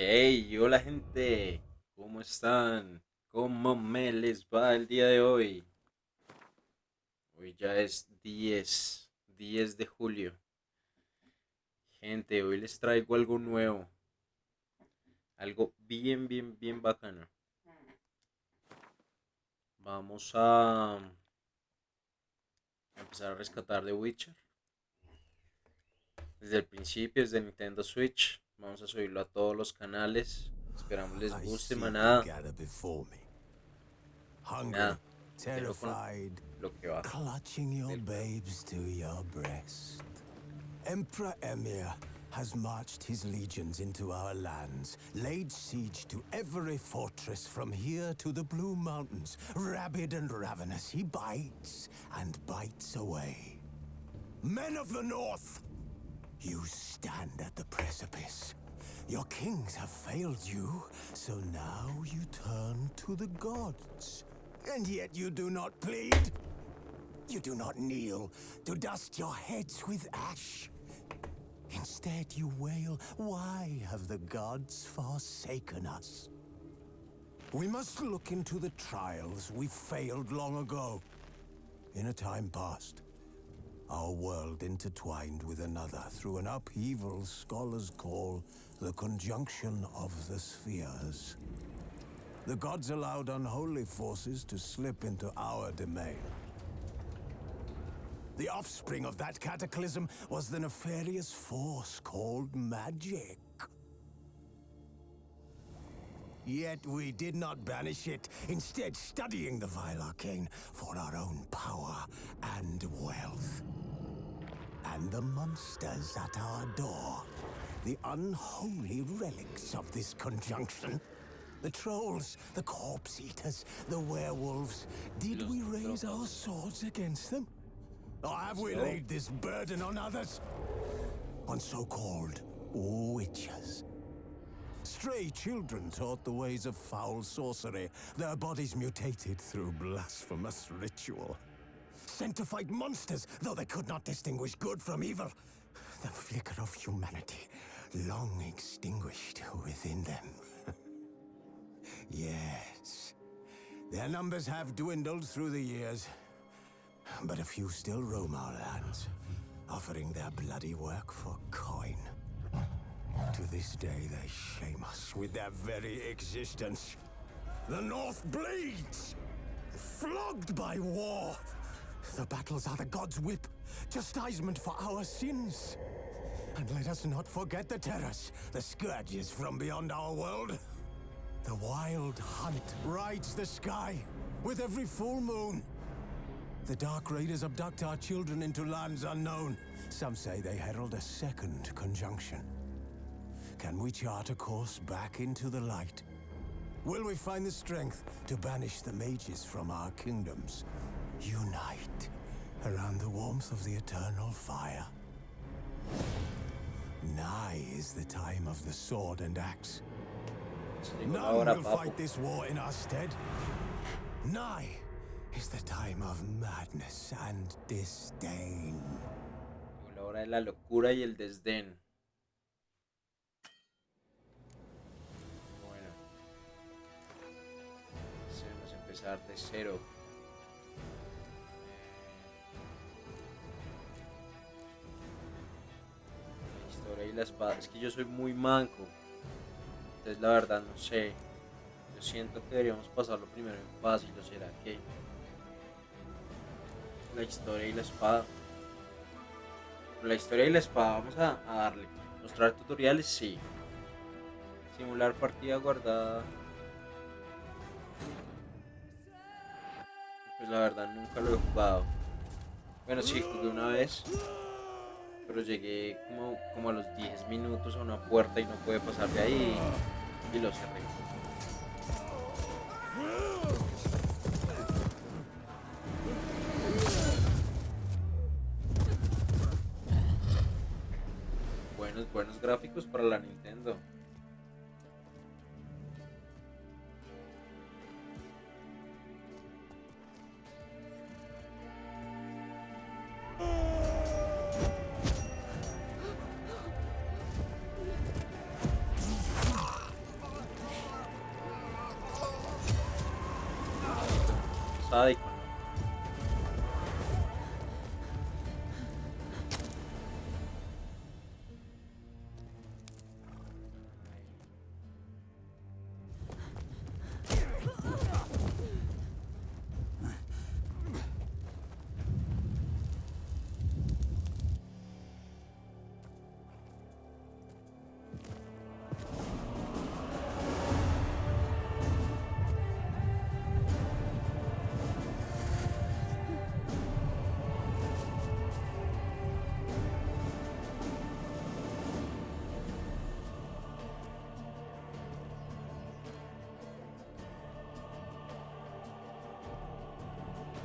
Hey, hola gente, ¿cómo están? ¿Cómo me les va el día de hoy? Hoy ya es 10 de julio. Gente, hoy les traigo algo nuevo, algo bien bacano. Vamos a empezar a rescatar The Witcher. Desde el principio, desde Nintendo Switch. Vamos a subirlo a todos los canales. Esperamos les I guste, see you manada. gather before me, Y hungry, nada, los dejo con terrified, lo que va clutching your del juego. babes to your breast. Emperor Emir has marched his legions into our lands, laid siege to every fortress from here to the Blue Mountains. Rabid and ravenous, he bites and bites away. Men of the North, you stand at the precipice. Your kings have failed you, so now you turn to the gods. And yet you do not plead. You do not kneel to dust your heads with ash. Instead you wail, why have the gods forsaken us? We must look into the trials we failed long ago. In a time past, our world intertwined with another through an upheaval scholars call the conjunction of the spheres. The gods allowed unholy forces to slip into our domain. The offspring of that cataclysm was the nefarious force called magic. Yet we did not banish it, instead studying the vile arcane for our own power and wealth. And the monsters at our door, the unholy relics of this conjunction. The trolls, the corpse eaters, the werewolves. Did we raise our swords against them? Or have we laid this burden on others? On so-called witches. Stray children taught the ways of foul sorcery, their bodies mutated through blasphemous ritual. Sent to fight monsters, though they could not distinguish good from evil. The flicker of humanity, long extinguished within them. Yes, their numbers have dwindled through the years, but a few still roam our lands, offering their bloody work for coin. To this day, they shame us with their very existence. The North bleeds, flogged by war. The battles are the gods' whip, chastisement for our sins. And let us not forget the terrors, the scourges from beyond our world. The wild hunt rides the sky with every full moon. The Dark Raiders abduct our children into lands unknown. Some say they herald a second conjunction. Can we chart a course back into the light? Will we find the strength to banish the mages from our kingdoms? Unite around the warmth of the eternal fire. Nigh is the time of the sword and axe. Llegó la None hora, will papu. fight this war in our stead. Nigh is the time of madness and disdain. Llegó la hora de la locura y el desdén. Bueno, vamos a empezar de cero. La historia y la espada. Es que yo soy muy manco. Entonces la verdad no sé. Yo siento que deberíamos pasarlo primero en fácil. ¿O será que la historia y la espada? Con la historia y la espada vamos a darle. Mostrar tutoriales, sí. Simular partida guardada. Pues la verdad nunca lo he jugado. Bueno, sí, jugué una vez. Pero llegué como a los 10 minutos a una puerta y no pude pasar de ahí. Y lo cerré. Buenos gráficos para la Nintendo. sádico, ¿no?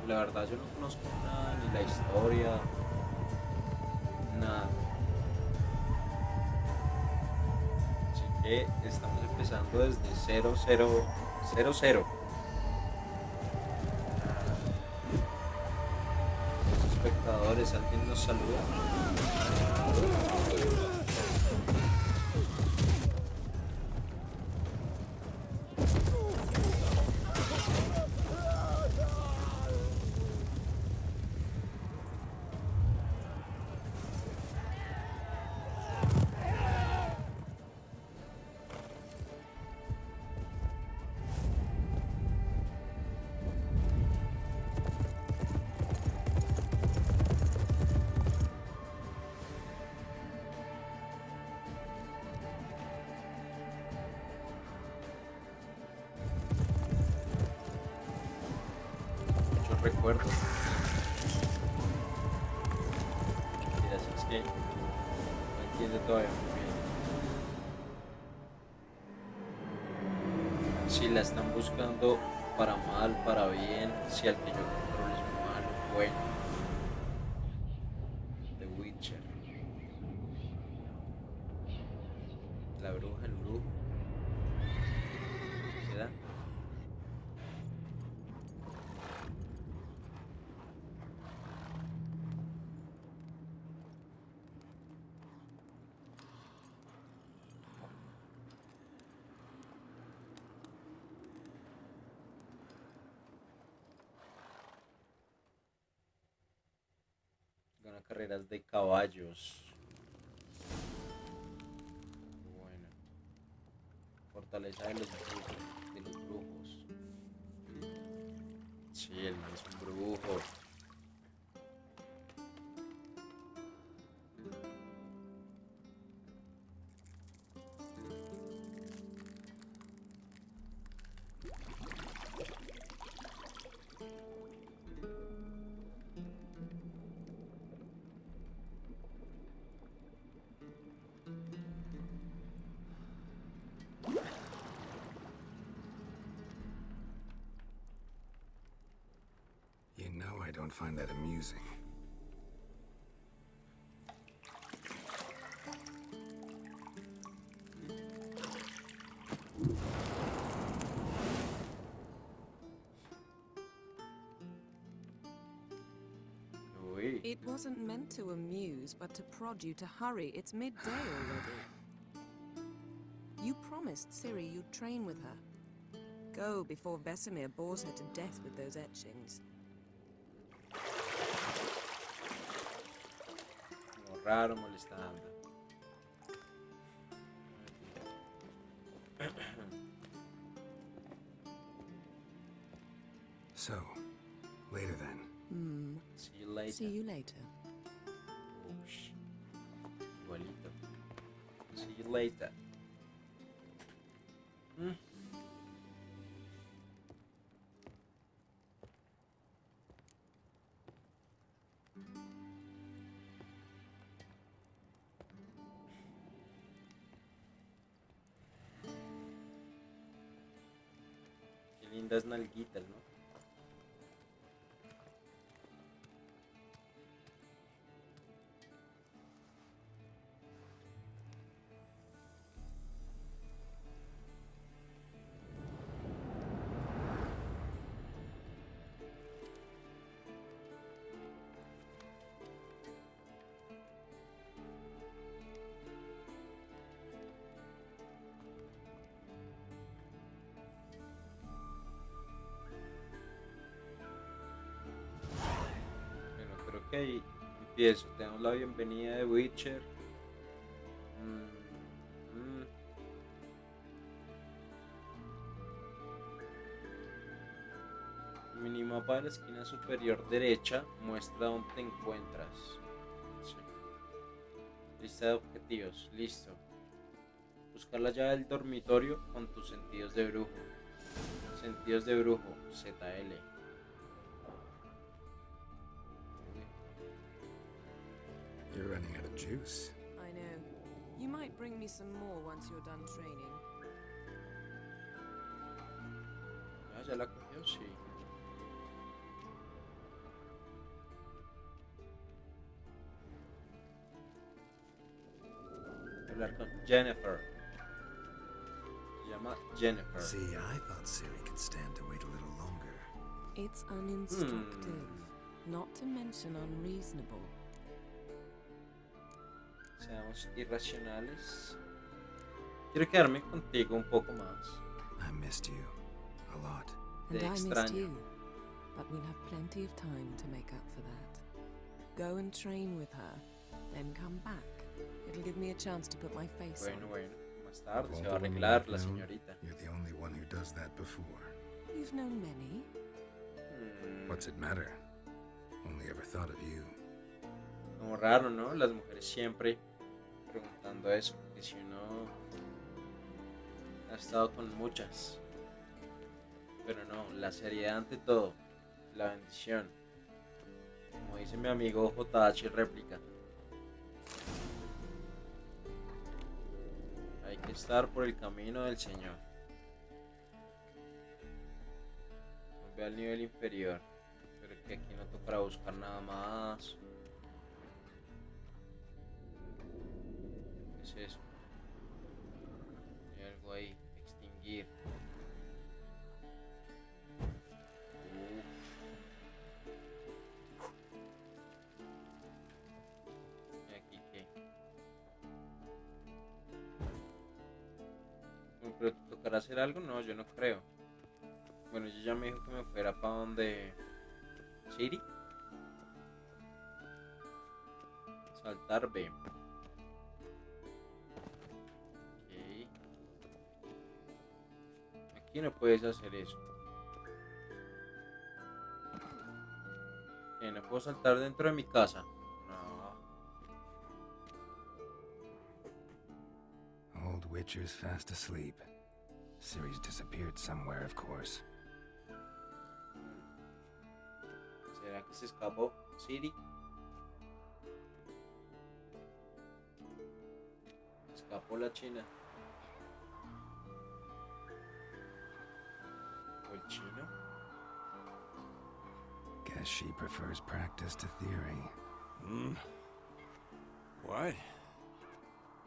La verdad yo no conozco nada, ni la historia, nada. Así que estamos empezando desde 0000. Los espectadores, ¿alguien nos saluda? Muchos recuerdos. Mira, si es que no entiende todavía muy bien. Si la están buscando para mal, para bien, si al que yo controlo es malo, bueno. The Witcher. La bruja, el brujo. ¿Será? Gana carreras de caballos. Bueno. Fortaleza de los brujos. De los brujos. Sí, él no es un brujo. You know I don't find that amusing. Uy. It wasn't meant to amuse, but to prod you to hurry. It's midday already. You promised Ciri you'd train with her. Go before Vesemir bores her to death with those etchings. Como raro, molestando. So, later then. See you later. See you later. Ush. Igualito. See you later. Qué lindas nalguitas, ¿no? empiezo. Te damos la bienvenida de Witcher. El minimapa de la esquina superior derecha muestra dónde te encuentras. Sí. Lista de objetivos, listo. Buscar la llave del dormitorio con tus sentidos de brujo. Sentidos de brujo, ZL. You're running out of juice. I know. You might bring me some more once you're done training. Ya la cogió, sí. Hablar con Jennifer. Se llama Jennifer. See, I thought Siri could stand to wait a little longer. It's uninstructive, not to mention unreasonable. Seamos irracionales. Quiero quedarme contigo un poco más. I missed you a lot. And Te I missed extraño. you, but we'll have plenty of time to make up for that. Go and train with her, then come back. It'll give me a chance to put my face Bueno, on. bueno. Más Of tarde all se the va a women arreglar I've la known, señorita. You're the only one who does that before. You've known many. What's it matter? Only ever thought of you. Como raro, ¿no? Las mujeres siempre preguntando eso. Que si uno ha estado con muchas. Pero no, la seriedad ante todo. La bendición. Como dice mi amigo JH réplica. Hay que estar por el camino del Señor. Ve al nivel inferior. Pero que aquí no toca buscar nada más. ¿Qué es eso? Hay algo ahí. Extinguir. ¿Y aquí qué? Bueno, pero ¿te tocará hacer algo? No, yo no creo. Bueno, yo ya me dijo que me fuera para donde... Siri. Saltar B. Ok. Aquí no puedes hacer eso. No puedo saltar dentro de mi casa. No. Old Witcher's fast asleep. Siri's disappeared somewhere, of course. ¿Será que se escapó Siri? Se escapó la china. ¿O el chino? Guess she prefers practice to theory. What?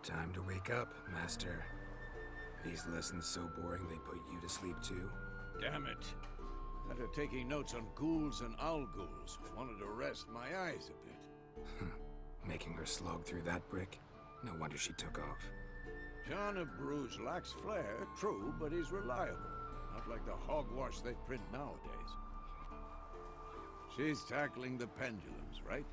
Time to wake up, Master. These lessons so boring they put you to sleep too. Damn it. After taking notes on ghouls and owl ghouls, wanted to rest my eyes a bit. Making her slog through that brick? No wonder she took off. John of Bruges lacks flair, true, but he's reliable. Not like the hogwash they print nowadays. She's tackling the pendulums, right?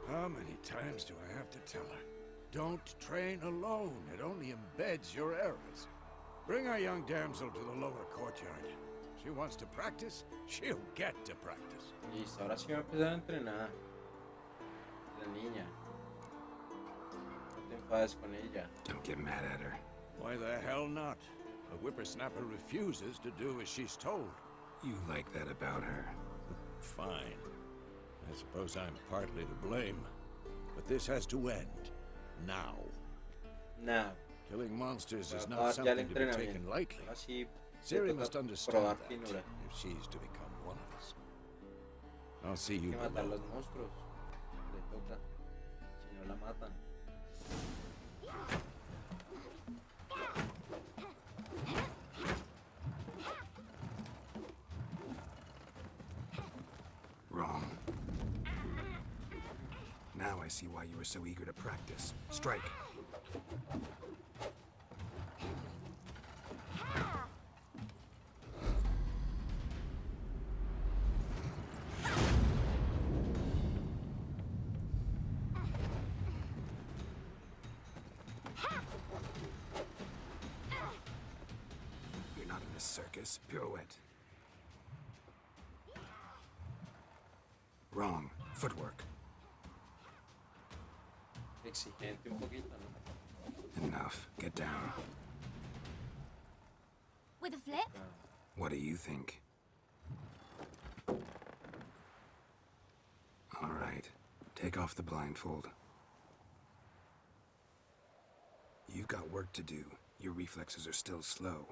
How many times do I have to tell her? Don't train alone. It only embeds your errors. Bring our young damsel to the lower courtyard. She wants to practice, she'll get to practice. Listo, ahora sí va a empezar a entrenar. La niña. No te enfades con ella. Don't get mad at her. Why the hell not? The whippersnapper refuses to do as she's told. You like that about her. Fine. I suppose I'm partly to blame. But this has to end. Now. Now. Killing monsters is Va a not acabar ya el something to be entrenamiento. taken lightly. Ahora sí Siri te must toca understand probar that finura. if she's to become one of us. I'll see Hay you que matar below. los monstruos. Le toca. Si no la matan. Wrong. Now I see why you were so eager to practice. Strike. a circus. Pirouette. Wrong. Footwork. Exigente un poquito, ¿no? Enough. Get down. With a flip? Ah, What do you think? All right. Take off the blindfold. You've got work to do. Your reflexes are still slow.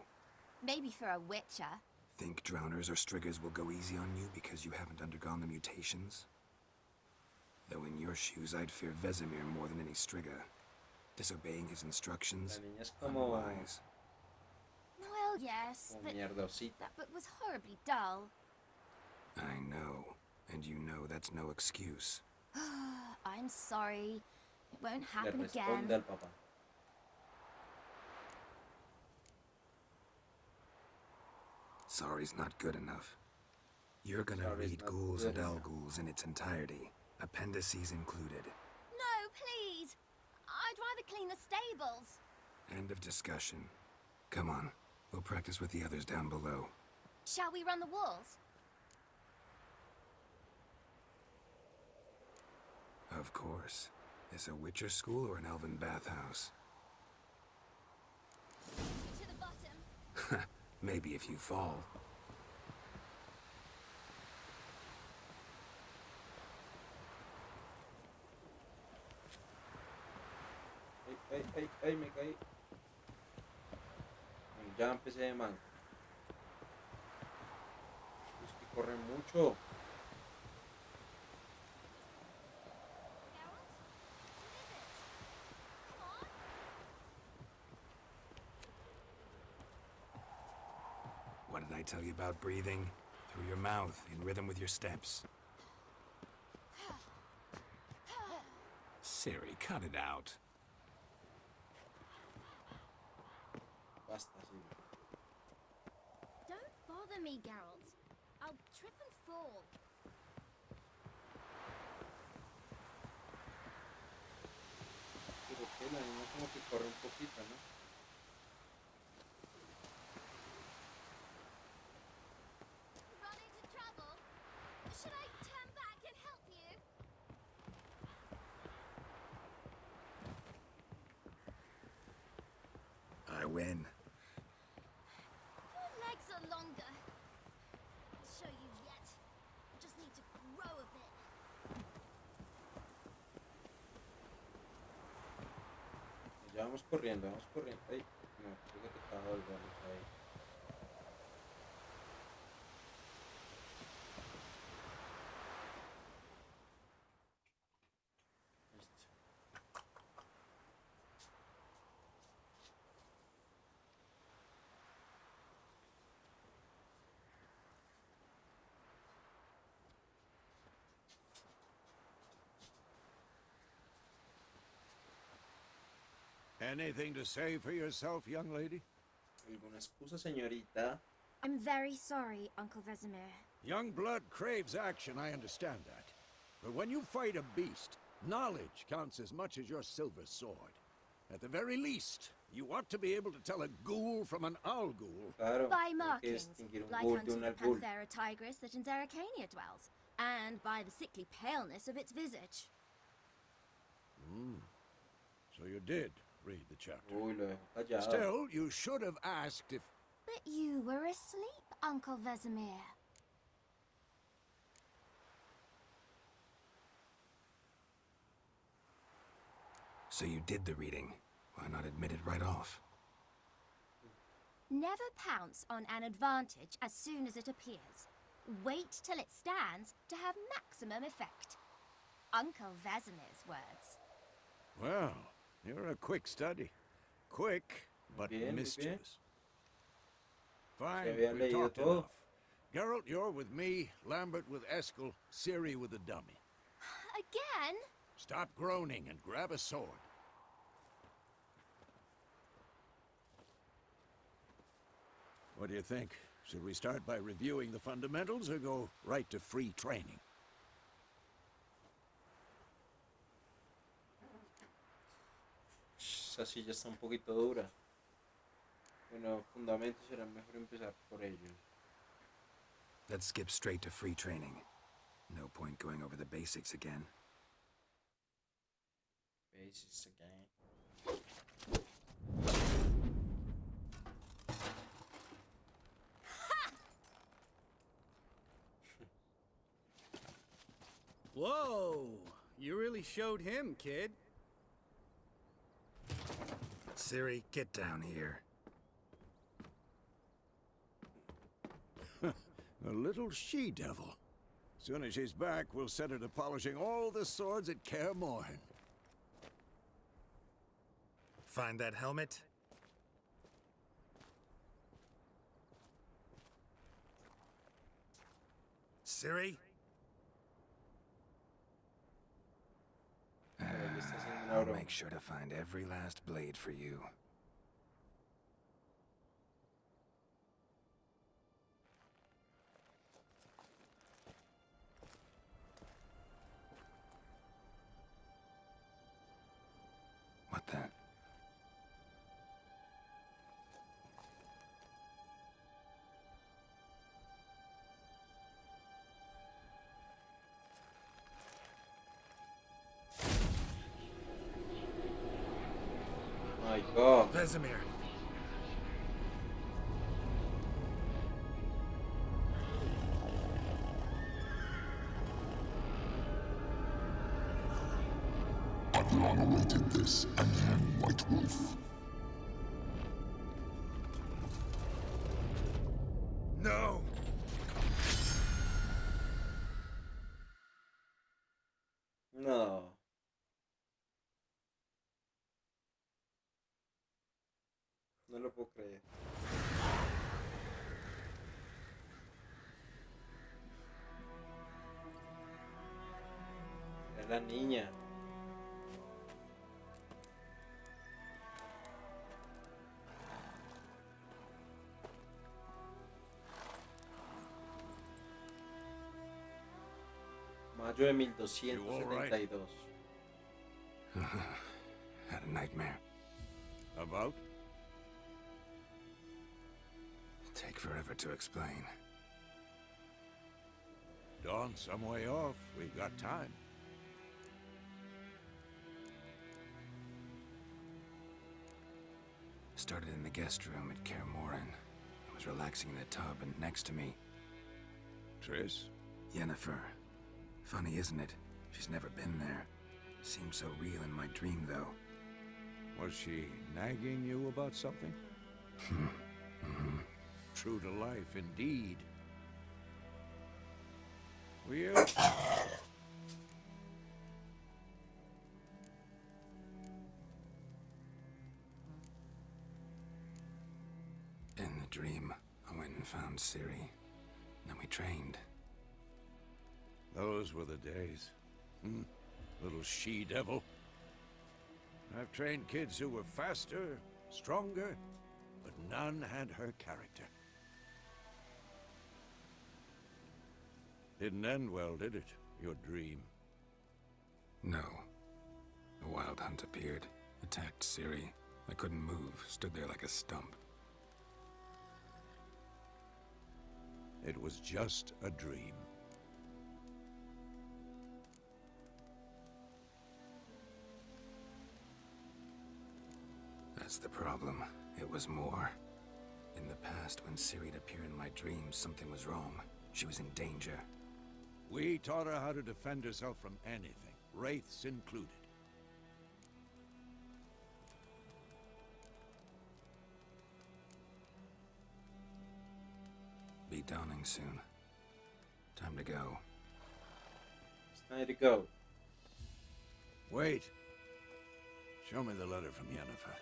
Maybe for a witcher. Think drowners or striggers will go easy on you because you haven't undergone the mutations? Though in your shoes, I'd fear Vesemir more than any strigger. Disobeying his instructions, la niña es como, unwise. Well, yes, como but mierdosita. that book was horribly dull. I know, and you know that's no excuse. I'm sorry. It won't Le happen responde again. al papá. Sorry's not good enough. You're gonna Sorry's read not Ghouls good and enough. Ghouls in its entirety, appendices included. No, please. I'd rather clean the stables. End of discussion. Come on, we'll practice with the others down below. Shall we run the walls? Of course. Is a Witcher school or an elven bathhouse? To the bottom. Maybe if you fall. Ay, me caí. Ya empecé de manco. Es que corren mucho. What did I tell you about breathing? Through your mouth, in rhythm with your steps. Siri, cut it out. Basta, sí. Don't bother me, Geralt. I'll trip and fall. Pero que la niña como que corre un poquito, ¿no? Run into trouble? Should I turn back and help you? I win. Your legs are longer. I'll show you yet. Just need to grow a bit. Ya vamos corriendo, vamos corriendo. Ay, no, creo que te estaba volviendo ahí. Listo. Anything to say for yourself, young lady? ¿Alguna excusa, señorita? I'm very sorry, Uncle Vesemir. Young blood craves action, I understand that. But when you fight a beast, knowledge counts as much as your silver sword. At the very least, you ought to be able to tell a ghoul from an owl ghoul. Claro, By hay que markings, distinguir un like ghoul de unto un the albul. Panthera tigris that in Zerrikania dwells, and by the sickly paleness of its visage. So you did read the chapter. Uy, lo dejo callado. Still, you should have asked if... But you were asleep, Uncle Vesemir. So you did the reading. Why not admit it right off? Never pounce on an advantage as soon as it appears. Wait till it stands to have maximum effect. Uncle Vesemir's words. Well, you're a quick study. Quick, but Bien, muy bien. mischievous. Fine, Se había we leído talked todo. enough. Geralt, you're with me, Lambert with Eskel, Ciri with the dummy. Again? Stop groaning and grab a sword. What do you think? Should we start by reviewing the fundamentals or go right to free training? Esa silla está un poquito dura. Bueno, fundamentos será mejor empezar por ellos. Let's skip straight to free training. No point going over the basics again. Basics again. Whoa! You really showed him, kid. Ciri, get down here. A little she-devil. Soon as she's back, we'll set her to polishing all the swords at Kaer Morhen. Find that helmet? Ciri? Pero le está haciendo una I'll broma. make sure to find every last blade for you. What the? My God. Vesemir! I've long awaited this, and you, White Wolf. No! No. No lo puedo creer. Es la niña. Mayo de 1272. Had a nightmare. About? Take forever to explain. Dawn's some way off. We've got time. Started in the guest room at Kaer Morhen. I was relaxing in the tub, and next to me, Triss? Yennefer. Funny, isn't it? She's never been there. Seemed so real in my dream, though. Was she nagging you about something? True to life, indeed. We'll... In the dream, I went and found Ciri. Then we trained. Those were the days. Little she-devil. I've trained kids who were faster, stronger, but none had her character. Didn't end well, did it? Your dream? No. A wild hunt appeared, attacked Ciri. I couldn't move, stood there like a stump. It was just a dream. That's the problem. It was more. In the past, when Ciri'd appear in my dreams, something was wrong. She was in danger. We taught her how to defend herself from anything, wraiths included. Be dawning soon. Time to go. It's time to go. Wait. Show me the letter from Yennefer.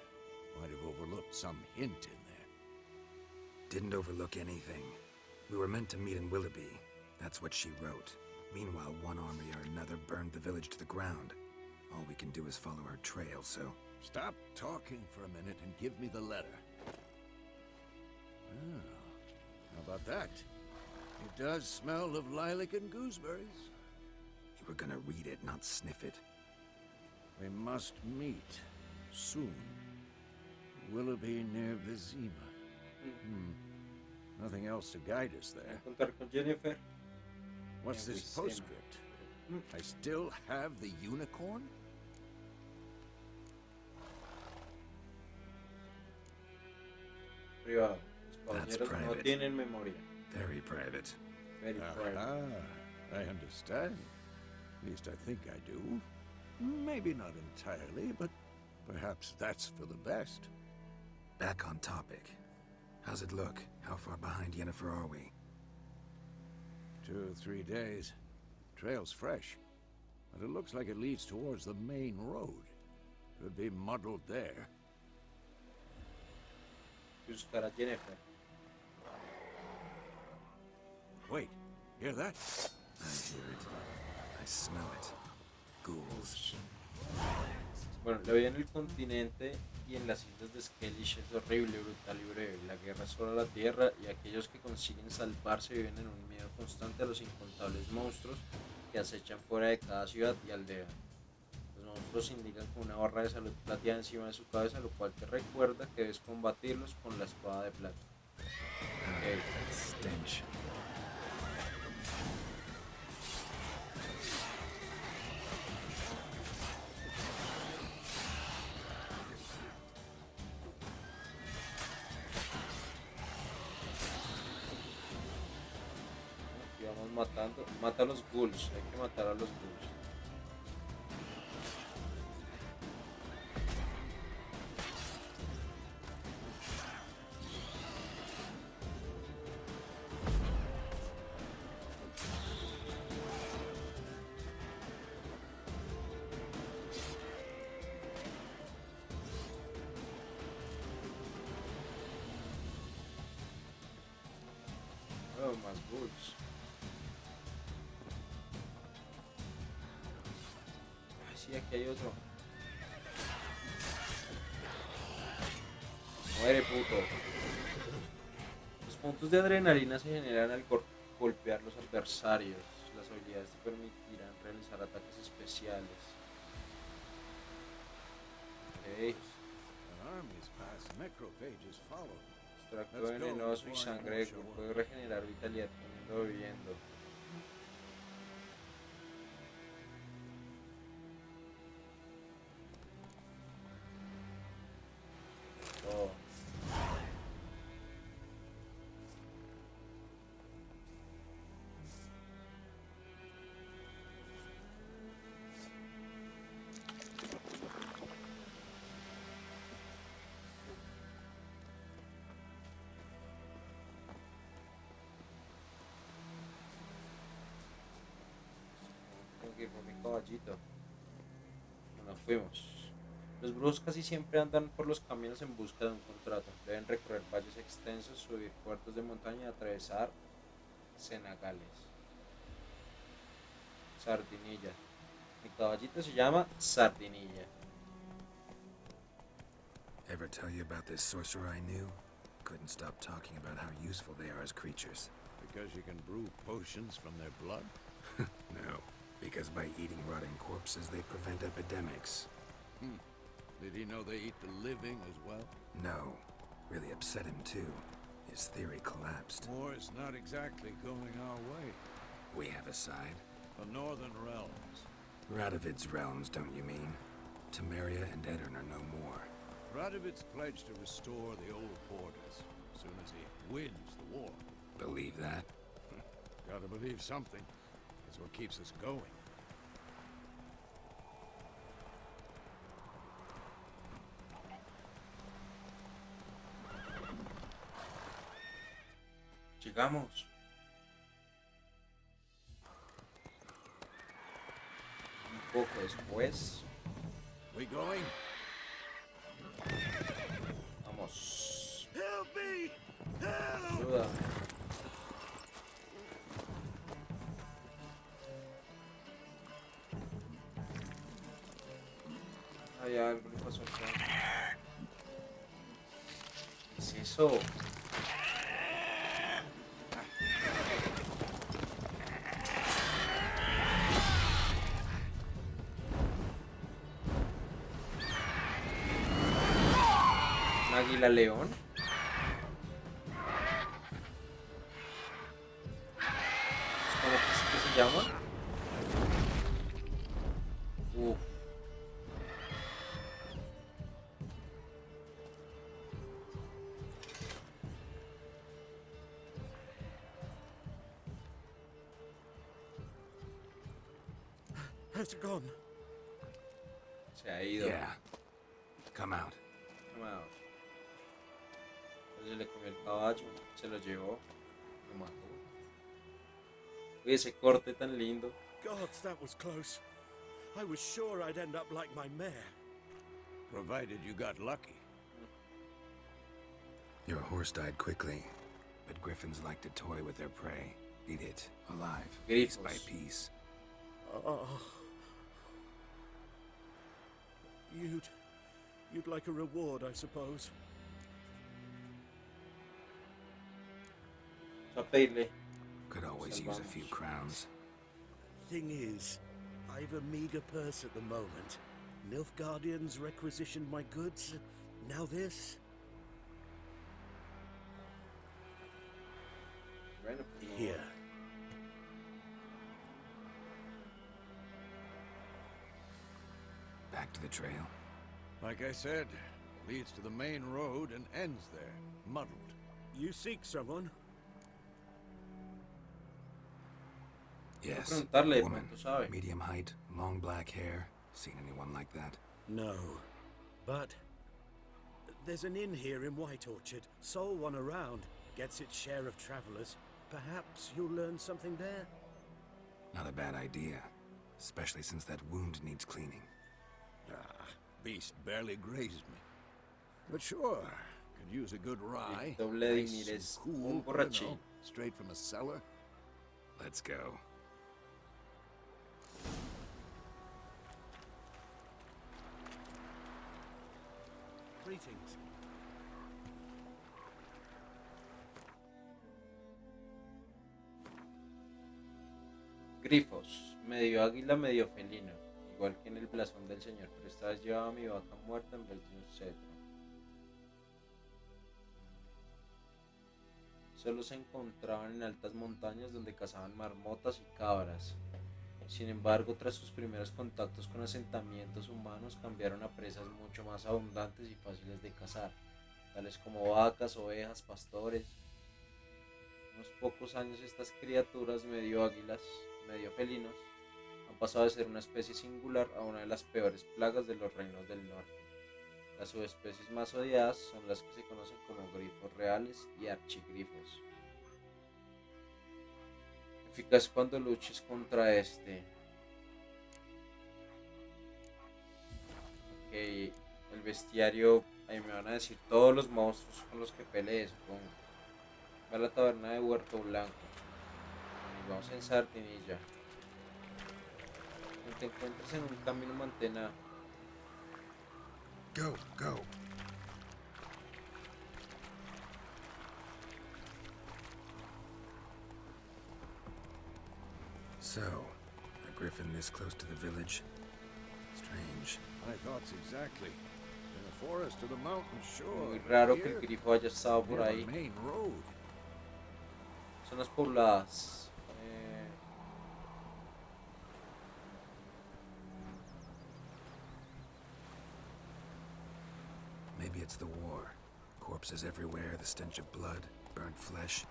Might have overlooked some hint in there. Didn't overlook anything. We were meant to meet in Willoughby. That's what she wrote. Meanwhile, one army or another burned the village to the ground. All we can do is follow her trail, so... Stop talking for a minute and give me the letter. Ah, how about that? It does smell of lilac and gooseberries. You were gonna read it, not sniff it. We must meet soon. Willoughby near Vizima. Nothing else to guide us there. Contar con Jennifer. What's this postscript? I still have the unicorn? Privado. Los That's caballeros no private. tienen memoria. Very private. Very private. I understand. At least I think I do. Maybe not entirely, but perhaps that's for the best. Back on topic. How's it look? How far behind Yennefer are we? 2 or 3 days. Trail's fresh, but it looks like it leads towards the main road. Could be muddled there. Buscar a Jennifer. Wait, hear that? I hear it. I smell it. Ghouls. Bueno, la vida en el continente y en las islas de Skellige es horrible, brutal y breve. La guerra es solo la tierra y aquellos que consiguen salvarse viven en un miedo constante a los incontables monstruos que acechan fuera de cada ciudad y aldea. Los monstruos indican con una barra de salud plateada encima de su cabeza, lo cual te recuerda que debes combatirlos con la espada de plata. Okay. Stench. Aquí vamos matando. Mata a los ghouls, hay que matar a los ghouls. Oh, más ghouls. Ay, sí, aquí hay otro. Muere, puto. Los puntos de adrenalina se generan al golpear los adversarios. Las habilidades te permitirán realizar ataques especiales. Ok. An army's past, necrophages follow. Extracto venenoso y sangre de ghoul. Puede regenerar vitalidad comiendo o bebiendo. Oh. Tengo que ir por mi caballito. Nos fuimos. Los brujos casi siempre andan por los caminos en busca de un contrato. Deben recorrer valles extensos, subir puertos de montaña y atravesar cenagales. Sardinilla. Mi caballito se llama Sardinilla. Ever tell you about this sorcerer I knew? Couldn't stop talking about how useful they are as creatures. Because you can brew potions from their blood? No, because by eating rotting corpses, they prevent epidemics. Did he know they eat the living as well? No, really upset him too. His theory collapsed. War's not exactly going our way. We have a side. The Northern Realms. Radovid's realms, don't you mean? Temeria and Edirn are no more. Radovid's pledged to restore the old borders as soon as he wins the war. Believe that? Gotta believe something. It's what keeps us going. Llegamos. Un poco después. We going? Vamos. Help me! Help! Ayuda. Hay algo que pasó acá. ¿Qué es eso? ¿Un águila león? Has it gone? Se ha ido. Yeah. Come out. Come out. Entonces le comió el caballo, se lo llevó, lo mató. Uy, ese corte tan lindo. Gods, that was close. I was sure I'd end up like my mare. Provided you got lucky. Your horse died quickly, but griffins like to toy with their prey. Eat it alive, piece by Grifos. piece. Oh. You'd like a reward, I suppose. Va a pedirle. Could always use a few crowns. Thing is, I've a meager purse at the moment. Nilfgaardians requisitioned my goods. Now this. Bueno, pues, no. Here. Back to the trail. Like I said, leads to the main road and ends there, muddled. You seek someone? Yes. Preguntarle, de Woman, pronto sabe. medium height, long black hair. Seen anyone like that? No. But there's an inn here in White Orchard. Sole one around. Gets its share of travelers. Perhaps you'll learn something there? Not a bad idea. Especially since that wound needs cleaning. Ah, beast barely grazed me. But sure, could use a good rye. El doble de Nice Ymir and es cool, un you borrachín. know, straight from a cellar. Let's go. Greetings. Grifos, medio águila, medio felino, igual que en el blasón del señor, pero esta vez llevaba mi vaca muerta en vez de un cetro. Solo se encontraban en altas montañas donde cazaban marmotas y cabras. Sin embargo, tras sus primeros contactos con asentamientos humanos, cambiaron a presas mucho más abundantes y fáciles de cazar, tales como vacas, ovejas, pastores. En unos pocos años estas criaturas medio águilas, medio felinos, han pasado de ser una especie singular a una de las peores plagas de los reinos del norte. Las subespecies más odiadas son las que se conocen como grifos reales y archigrifos. Eficaz cuando luches contra este. Ok, el bestiario, ahí me van a decir todos los monstruos con los que peleé, supongo. Va a la taberna de Huerto Blanco. Y vamos en Sardinilla. Cuando te encuentres en un camino, mantén a... Go, go. So, a griffin this close to the village? Strange. My thoughts exactly. In the forest or the mountain shore. Muy raro que Here, el grifo haya estado por near ahí. the main road. Zonas pobladas. Maybe it's the war. Corpses everywhere, the stench of blood, burnt flesh.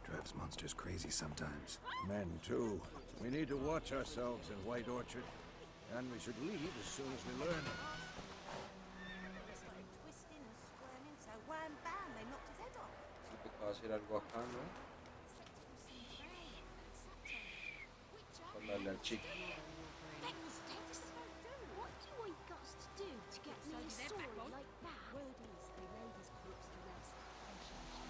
Drives monsters crazy sometimes. Men, too. We need to watch ourselves in White Orchard. And we should leave as soon as we learn. Me tocaba hacer algo acá, ¿no? Para darle al chico. What do I got to do to get me a sword like that? Word is they laid his corpse to rest and shall.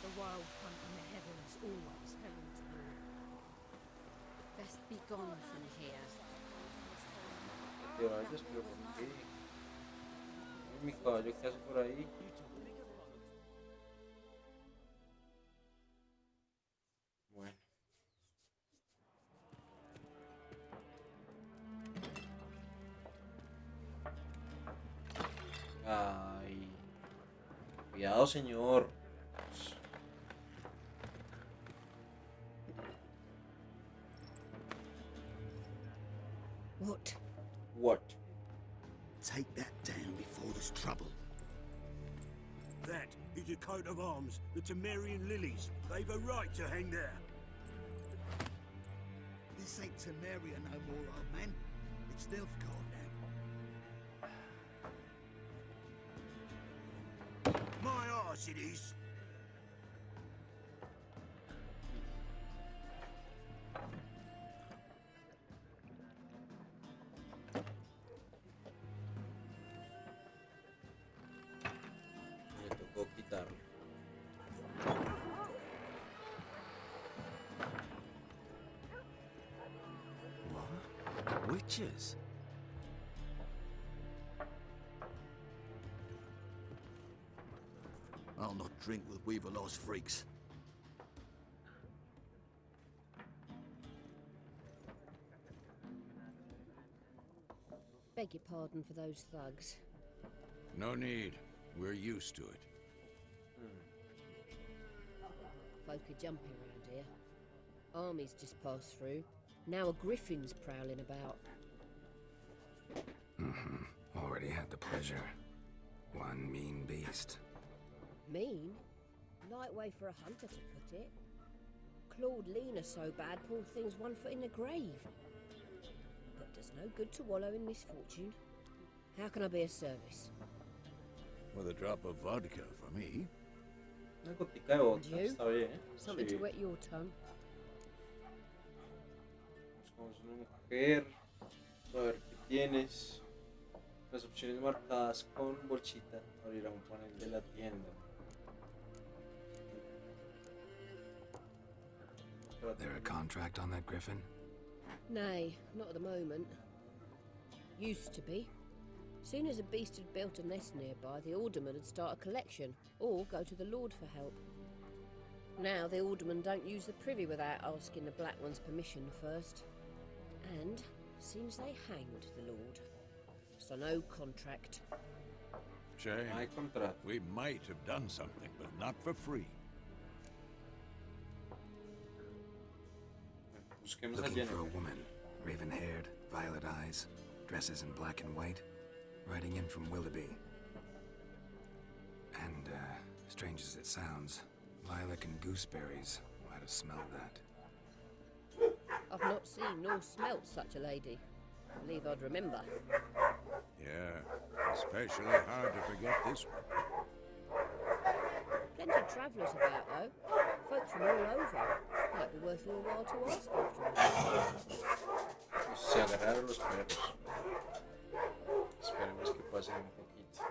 The wild hunt in the heavens always heralds war. Best be gone from here. Que te vayas, pero ¿por qué? Mi caballo, ¿qué hace por ahí? Bueno. Ay. Cuidado, señor. What? What? Take that down before there's trouble. That is a coat of arms, the Temerian lilies. They've a right to hang there. There's Saint Temeria no more, old man. It's Nilfgaard now. My arse it is. Me tocó quitarlo. What? Witches? I'll not drink with Weaver-Lost freaks. Beg your pardon for those thugs. No need. We're used to it. Folk are jumpy around here. Armies just passed through. Now a griffin's prowling about. Already had the pleasure. One mean beast. Mean? Light way for a hunter to put it. Clawed Lena so bad, poor thing's 1 foot in the grave. But does no good to wallow in misfortune. How can I be of service? With a drop of vodka for me. Una gotica de vodka, You? está bien. Something Sí. to wet your tongue. Buscamos una mujer. A ver qué tienes. Las opciones marcadas con bolsita abrirá un panel de la tienda. There a contract on that griffin? Nay, not at the moment. Used to be. Soon as a beast had built a nest nearby, the alderman would start a collection, or go to the Lord for help. Now the aldermen don't use the privy without asking the Black One's permission first. And seems they hanged the Lord. So no contract. Shame. No hay contrato. We might have done something, but not for free. Busquemos a Looking for a Jennifer. woman. Raven-haired, violet eyes, dresses in black and white. Riding in from Willoughby. And, strange as it sounds, lilac and gooseberries might have smelled that. I've not seen nor smelt such a lady. Believe I'd remember. Yeah, especially hard to forget this one. Plenty of travellers about, though. Folk from all over. Might be worth your while to ask after. Se agarraron los perros. Esperemos que pasen un poquito.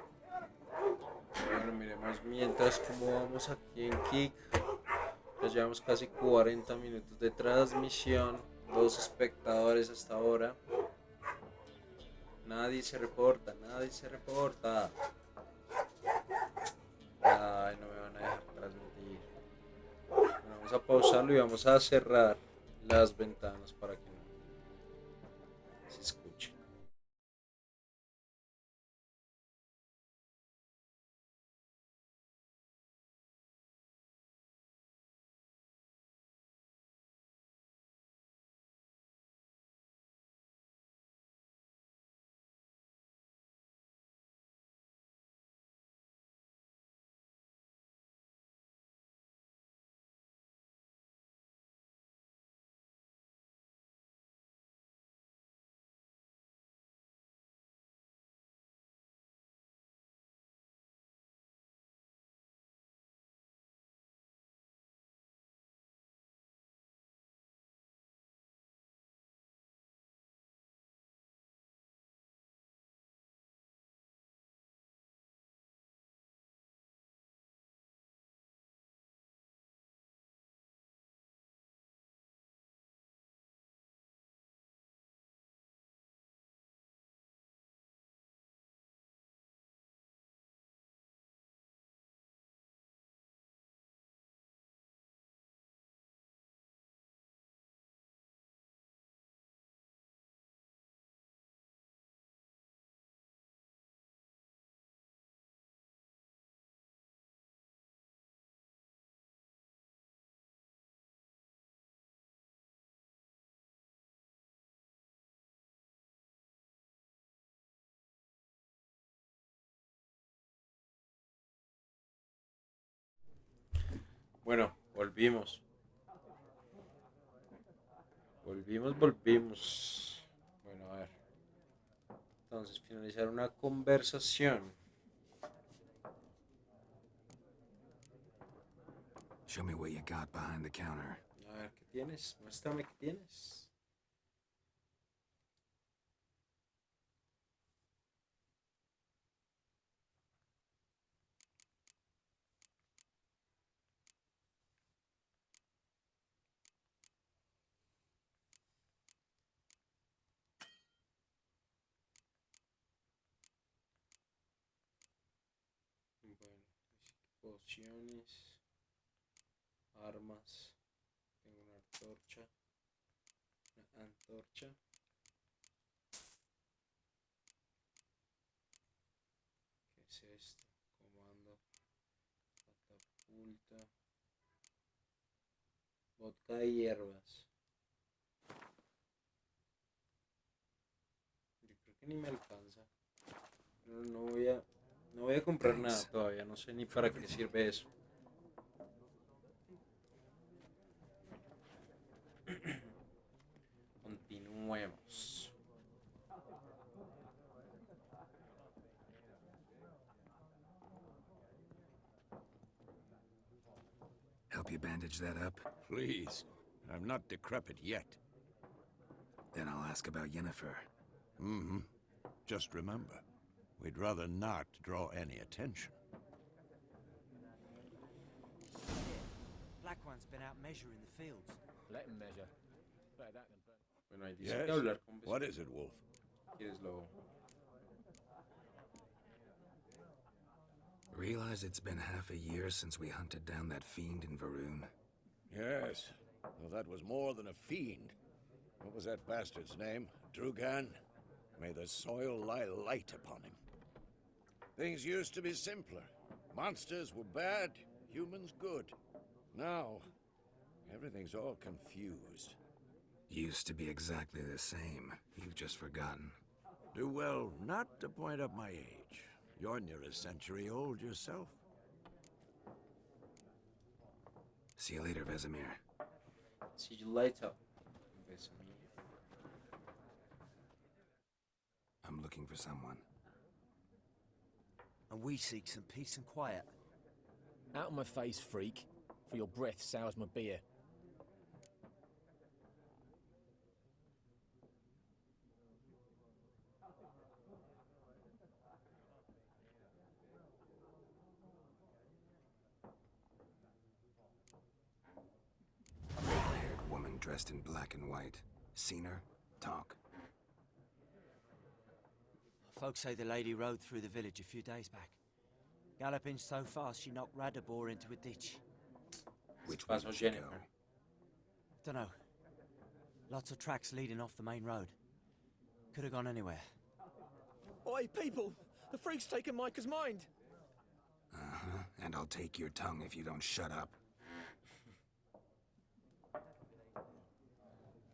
Bueno, miremos mientras cómo vamos aquí en Kick. Ya llevamos casi 40 minutos de transmisión. 2 espectadores hasta ahora. Nadie se reporta, nadie se reporta. Ay, no me van a dejar transmitir. Bueno, vamos a pausarlo y vamos a cerrar las ventanas para que no se escuche. Bueno, volvimos. Volvimos. Bueno, a ver. Entonces, finalizar una conversación. Show me what you got behind the counter. A ver, ¿qué tienes? Muéstrame qué tienes. Bueno, pociones, armas. Tengo una antorcha. Una antorcha. ¿Qué es esto? Comando. Catapulta. Vodka de hierbas. Yo creo que ni me alcanza. No voy a comprar nada todavía. No sé ni para qué sirve eso. Continuemos. Help you bandage that up? Please. I'm not decrepit yet. Then I'll ask about Yennefer. Mm-hmm. Just remember, we'd rather not draw any attention. Black One's been out measuring the fields. Let him measure. Better that than burn. Bueno, ahí dice Yes? que hablar con What is it, Wolf? ¿Quieres lobo? Realize it's been half a year since we hunted down that fiend in Varun? Yes. Well, that was more than a fiend. What was that bastard's name? Drugan? May the soil lie light upon him. Things used to be simpler. Monsters were bad, humans good. Now, everything's all confused. Used to be exactly the same. You've just forgotten. Do well not to point up my age. You're near a century old yourself. See you later, Vesemir. See you later. I'm looking for someone. And we seek some peace and quiet. Out of my face, freak. For your breath sours my beer. Red-haired woman dressed in black and white. Seen her? Talk. Folks say the lady rode through the village a few days back. Galloping so fast she knocked Radabor into a ditch. Which way did she go? Dunno. Lots of tracks leading off the main road. Could have gone anywhere. Oi, people! The freak's taken Micah's mind! Uh-huh. And I'll take your tongue if you don't shut up.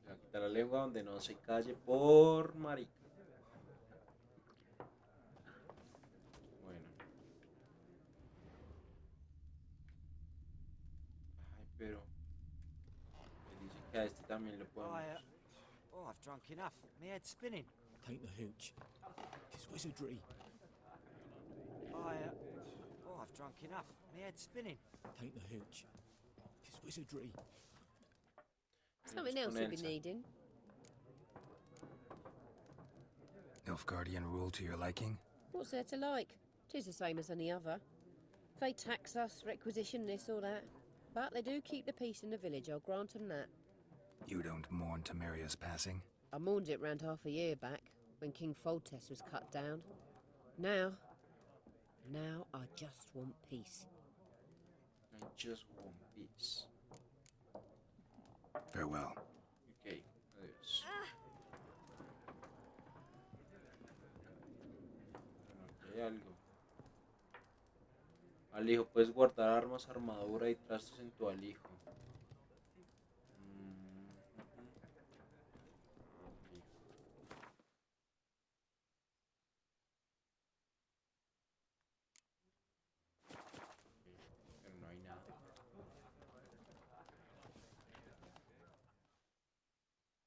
Le voy a quitar la lengua donde no se calle por marica. Bueno. Ay, pero... Me dice que a este también lo podemos... Oh, I've drunk enough. My head's spinning. Take the hooch. Tis wizardry. Oh, I've drunk enough. My head's spinning. Take the hooch. Tis wizardry. Something else you'll be needing. Nilfgaardian rule to your liking? What's there to like? 'Tis the same as any other. They tax us, requisition this or that. But they do keep the peace in the village, I'll grant 'em that. You don't mourn Temeria's passing? I mourned it round half a year back, when King Foltest was cut down. Now I just want peace. I just want peace. Farewell. Ok, adiós. Bueno, aquí hay algo. Alijo, puedes guardar armas, armadura y trastos en tu alijo. Pero no hay nada.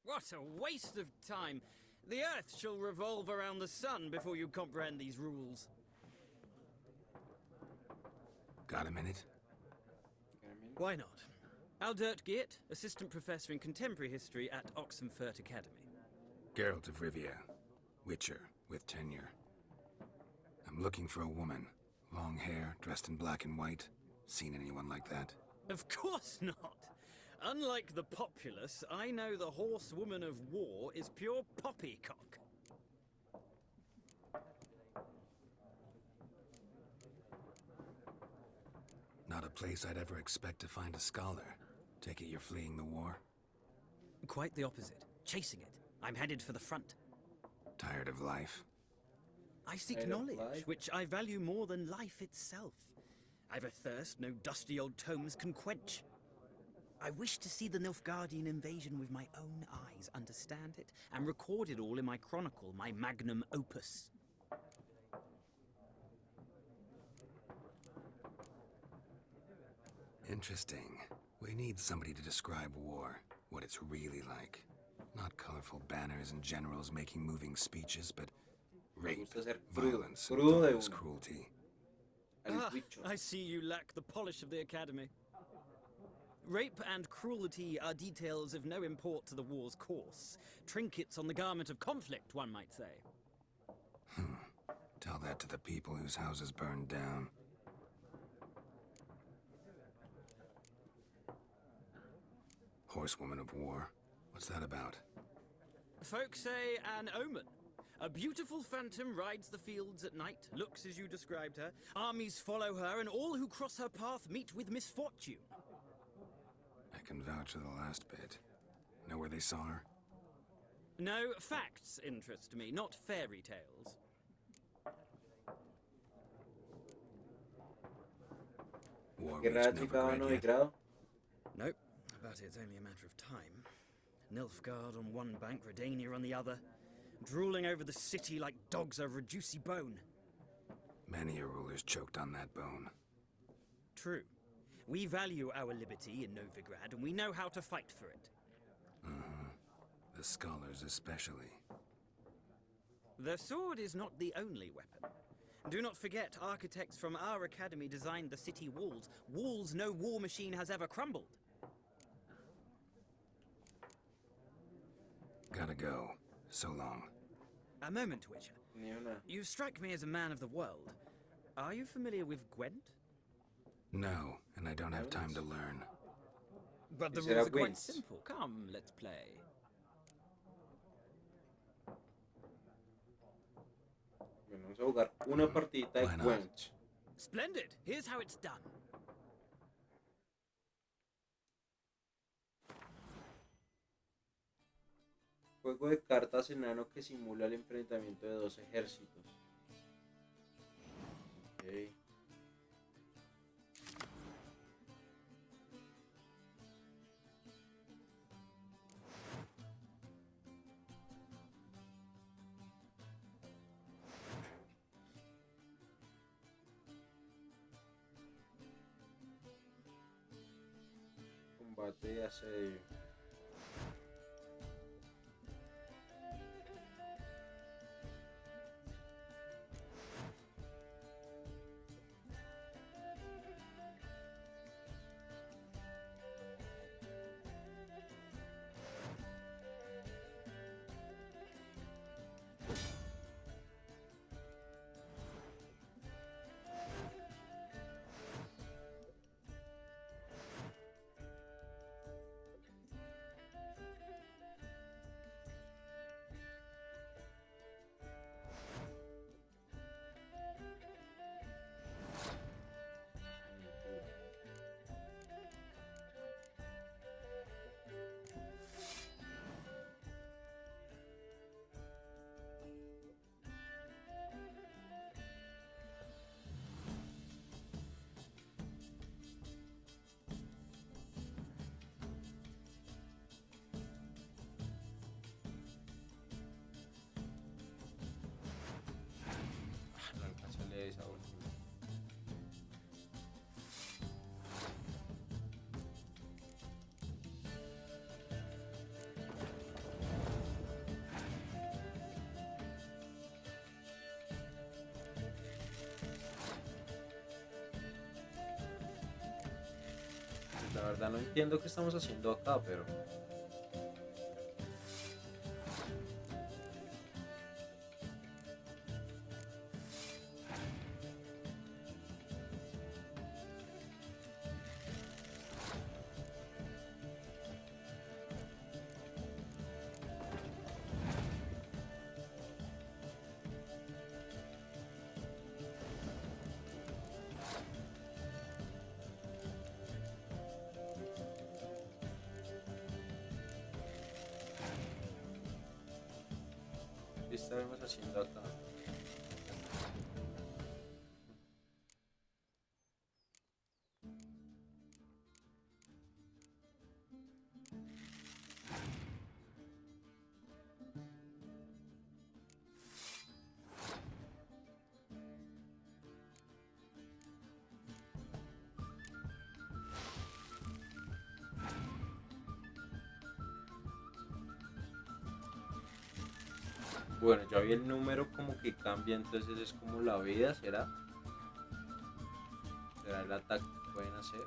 What a waste of time. The Earth shall revolve around the sun before you comprehend these rules. Got a minute? Why not? Aldert Geert, Assistant Professor in Contemporary History at Oxenfurt Academy. Geralt of Rivia, Witcher with tenure. I'm looking for a woman. Long hair, dressed in black and white. Seen anyone like that? Of course not. Unlike the populace, I know the horsewoman of war is pure poppycock. Not a place I'd ever expect to find a scholar. Take it you're fleeing the war? Quite the opposite. Chasing it. I'm headed for the front. Tired of life? I seek knowledge, which I value more than life itself. I've a thirst no dusty old tomes can quench. I wish to see the Nilfgaardian invasion with my own eyes, understand it, and record it all in my chronicle, my magnum opus. Interesting. We need somebody to describe war, what it's really like. Not colorful banners and generals making moving speeches, but rape, violence, and thoughtless cruelty. I see you lack the polish of the Academy. Rape and cruelty are details of no import to the war's course. Trinkets on the garment of conflict, one might say. Tell that to the people whose houses burned down. Horsewoman of War. What's that about? Folk say an omen. A beautiful phantom rides the fields at night, looks as you described her. Armies follow her, and all who cross her path meet with misfortune. I can vouch for the last bit. Know where they saw her? No, facts interest me, not fairy tales. War reached Novigrad yet? Nope, but it's only a matter of time. Nilfgaard on one bank, Redania on the other, drooling over the city like dogs over a juicy bone. Many a ruler's choked on that bone. True. We value our liberty in Novigrad, and we know how to fight for it. The scholars especially. The sword is not the only weapon. Do not forget, architects from our academy designed the city walls. Walls no war machine has ever crumbled. Gotta go. So long. A moment, Witcher. You strike me as a man of the world. Are you familiar with Gwent? No, and I don't have time to learn. But the rules are quite simple. Come, let's play. Vamos a jugar una partidita de Gwent. Splendid. Here's how it's done. Juego de cartas enano que simula el enfrentamiento de dos ejércitos. Okay. Combate de asedio. la verdad no entiendo qué estamos haciendo acá, pero... ¿Qué estaremos haciendo acá? Bueno, ya vi el número como que cambia, entonces es como la vida, ¿será? ¿Será el ataque que pueden hacer?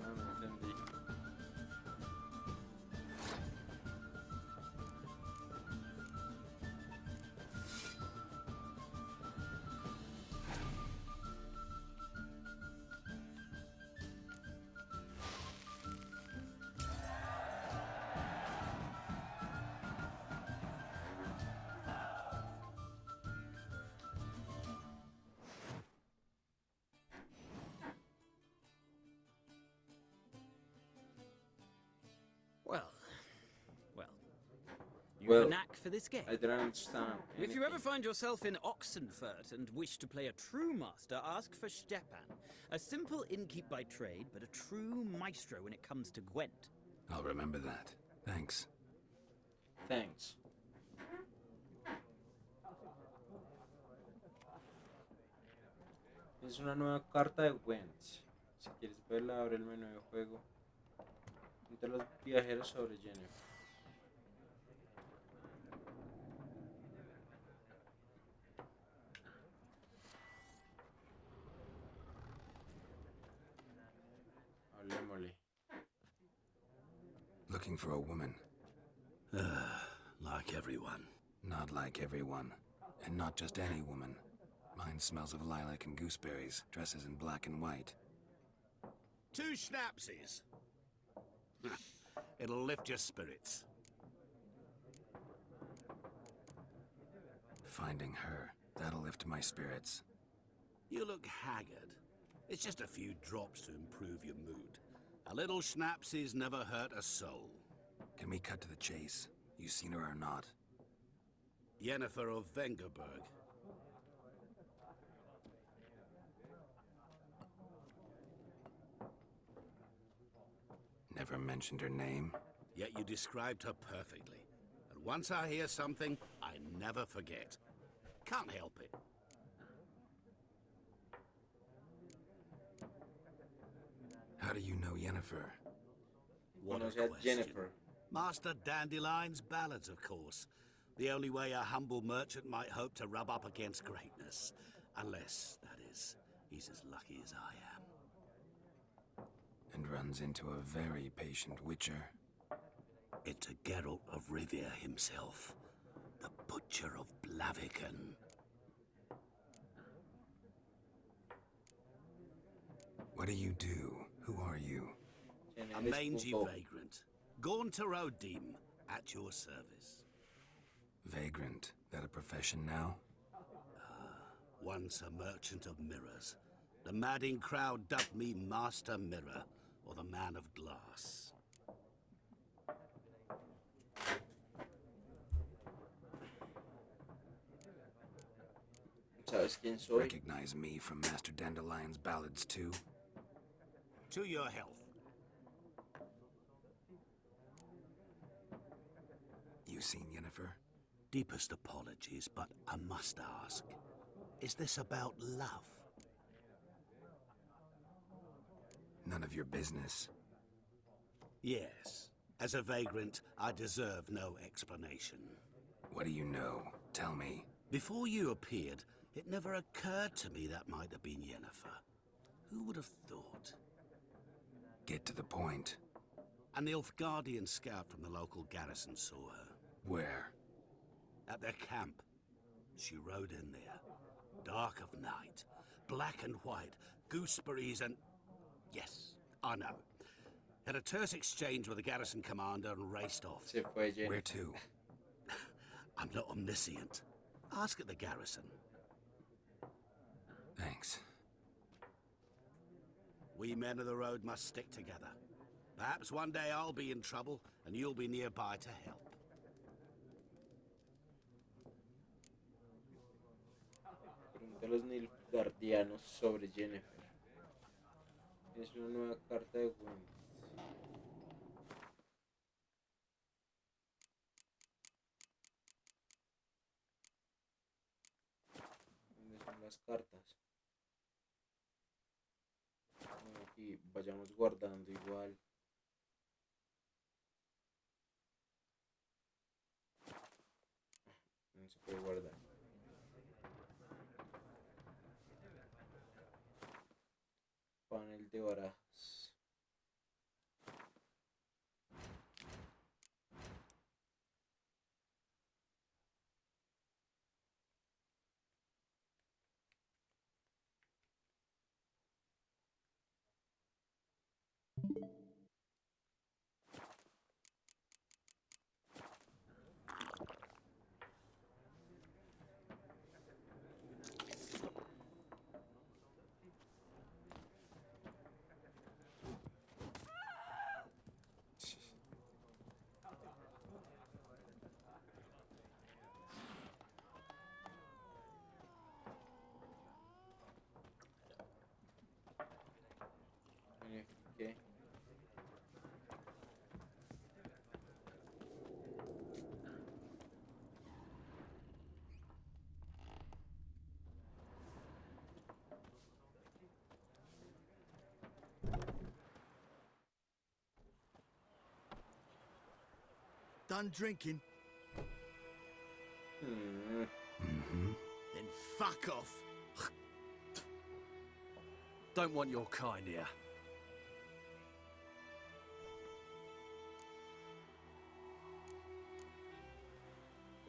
No entendí. Well. You Well, have a knack for this game. I don't understand If you ever anything. find yourself in Oxenfurt and wish to play a true master, ask for Stepan. A simple innkeep by trade, but a true maestro when it comes to Gwent. I'll remember that. Thanks. Thanks. Es una nueva carta de Gwent. Si quieres verla, abre el menú de juego. Entre los viajeros sobre Jennifer. Hablemosle. Looking for a woman. Like everyone. Not like everyone. And not just any woman. Mine smells of lilac and gooseberries, dresses in black and white. 2 schnapsies. It'll lift your spirits. Finding her, that'll lift my spirits. You look haggard. It's just a few drops to improve your mood. A little schnapsies never hurt a soul. Can we cut to the chase? You seen her or not? Jennifer of Vengerberg. Never mentioned her name. Yet you described her perfectly. And once I hear something, I never forget. Can't help it. How do you know Yennefer? What a Conoce a question. Jennifer. Master Dandelion's ballads, of course. The only way a humble merchant might hope to rub up against greatness. Unless, that is, he's as lucky as I am. And runs into a very patient witcher. It's a Geralt of Rivia himself. The Butcher of Blaviken. What do you do? Who are you? A mangy vagrant. Gaunter O'Deem, at your service. Vagrant. That a profession now? Once a merchant of mirrors. The madding crowd dubbed me Master Mirror, or the Man of Glass. ¿Sabes quién soy? Recognize me from Master Dandelion's ballads too? To your health. You seen Yennefer? Deepest apologies, but I must ask. Is this about love? None of your business. Yes. As a vagrant, I deserve no explanation. What do you know? Tell me. Before you appeared, it never occurred to me that might have been Yennefer. Who would have thought? Get to the point. An Nilfgaardian scout from the local garrison saw her. Where? At their camp. She rode in there. Dark of night. Black and white. Gooseberries and... Yes, I know. Had a terse exchange with the garrison commander and raced off. Se fue Jennifer. Where to? I'm not omniscient. Ask at the garrison. Thanks. We men of the road must stick together. Perhaps one day I'll be in trouble and you'll be nearby to help. Pregunta a los Nilfgaardianos sobre Yennefer. Es una nueva carta de Gwent. ¿Dónde son las cartas? Bueno, aquí vayamos guardando igual. No se puede guardar. Panel de barajas. ¿Qué? Done drinking? Mm-hmm. Then fuck off. Don't want your kind here.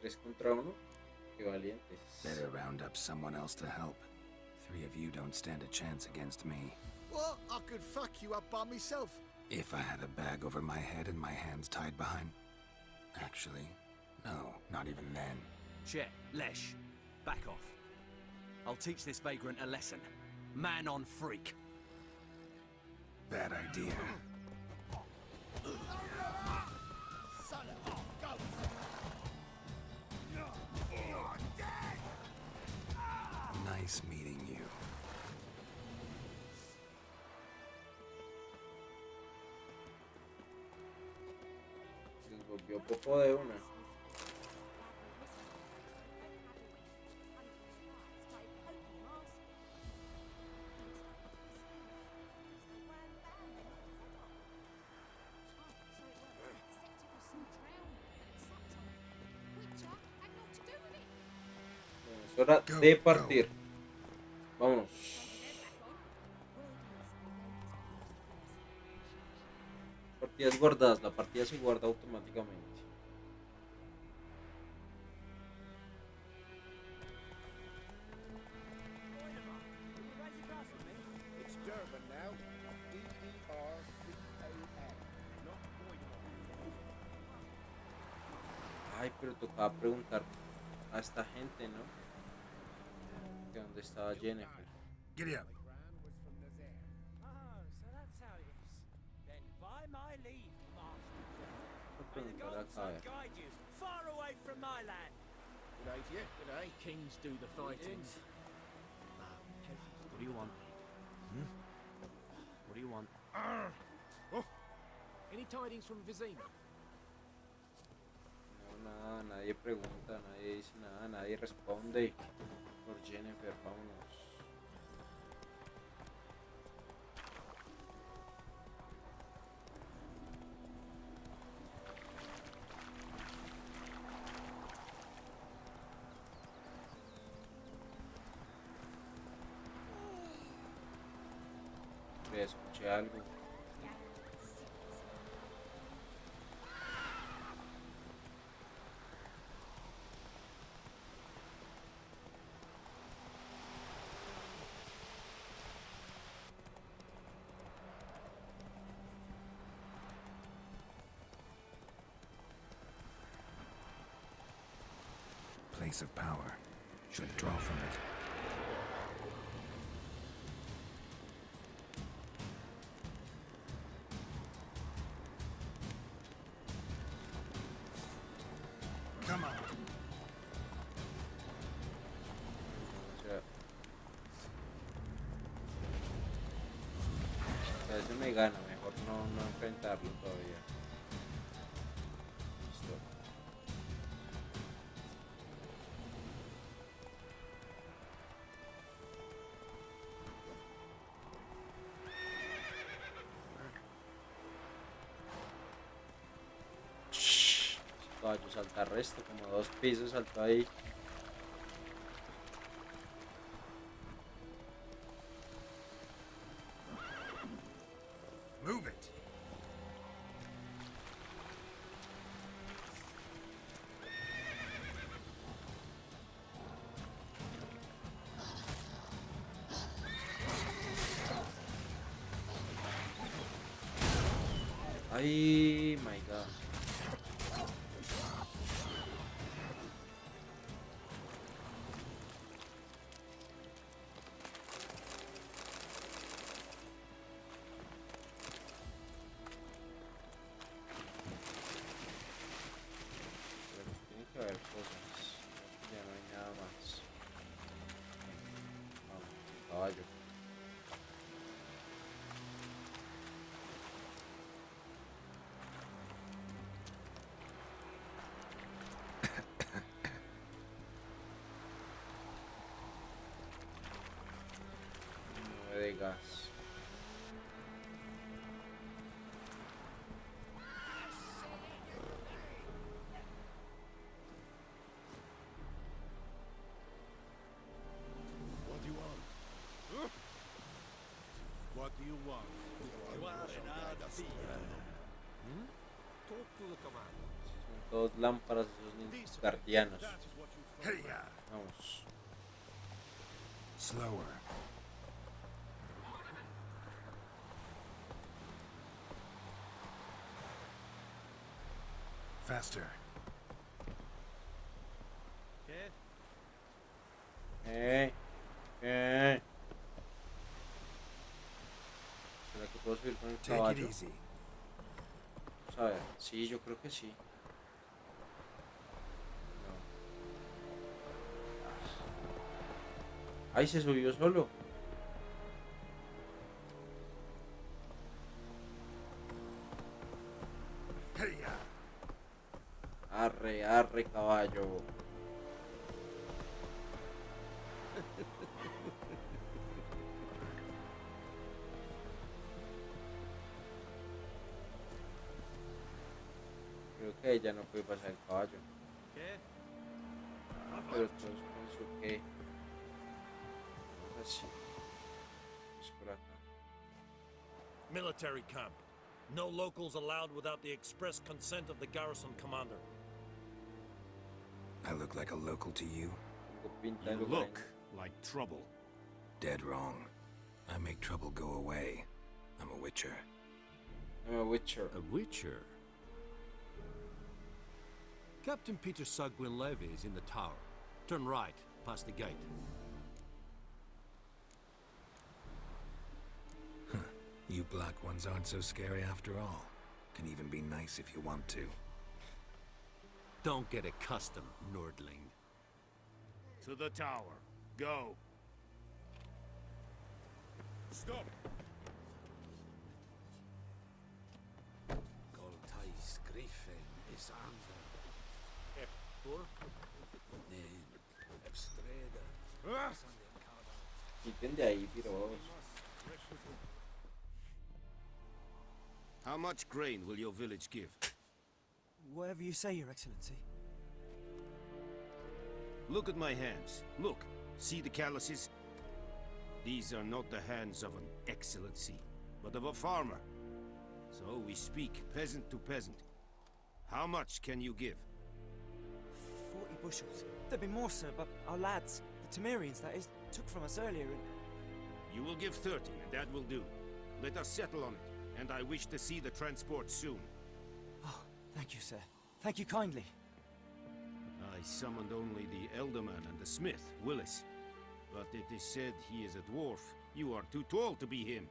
¿3 contra 1? Qué valientes. Better round up someone else to help. 3 of you don't stand a chance against me. What? I could fuck you up by myself. If I had a bag over my head and my hands tied behind... Actually, no, not even then. Shit, Lesh, back off. I'll teach this vagrant a lesson. Man on freak. Bad idea. Nice meeting you. Les volvió popo de una. Bueno, es hora de partir. Vámonos. Partidas guardadas. La partida se guarda automáticamente. It's Durban now. D-E-R-B-A-N. Not Ay, pero tocaba preguntar a esta gente, ¿no? Que dónde estaba Yennefer. Giddy up. Voy a preguntar acá, a ver. Far away from my land. Good day to you. Good day. Kings do the fighting. do you want? What do you want? Any tidings from Vizima? No, nada, nadie pregunta, nadie dice nada, nadie responde. Por Jennifer, vámonos. Escuché algo. Place of power. Should draw from it. Come on. O sea, eso me gana, mejor no enfrentarlo todavía. Listo. Caballo salta resto, como 2 pisos saltó ahí. Move it. Ay, my god. Que haber cosas, ya no hay nada más. Vamos, caballo. De gas. What do you want? What do you want? You are an odd Talk to the commander. Son todos lámparas esos guardianos. Hey-ya. Vamos. Slower. Faster. ¿Qué? ¿Será que puedo subir con el Take it caballo? easy. Vamos a ver. Sí, yo creo que sí. No. Ay, se subió solo. Hey-ya. Arre, arre, caballo. Creo que ella no puede pasar el caballo. ¿Qué? Pero todos con su qué. Así. Es por acá. Military camp. No locals allowed without the express consent of the garrison commander. I look like a local to you? Tengo pinta de You lugareño. look like trouble. Dead wrong. I make trouble go away. I'm a witcher. I'm a witcher. A witcher? Captain Peter Sugwin Levy is in the tower. Turn right, past the gate. You black ones aren't so scary after all. Can even be nice if you want to. Don't get accustomed, Nordling. To the tower. Go. Stop! Goltais Griffin is under. Epur. Ebstreda. Quiten de ahí, piros. How much grain will your village give? Whatever you say, Your Excellency. Look at my hands. Look. See the calluses? These are not the hands of an excellency, but of a farmer. So we speak peasant to peasant. How much can you give? 40 bushels. There'd be more, sir, but our lads, the Temerians, that is, took from us earlier and... You will give 30, and that will do. Let us settle on it, and I wish to see the transport soon. Oh, thank you, sir. Thank you kindly. I summoned only the Elderman and the smith, Willis. But it is said he is a dwarf. You are too tall to be him.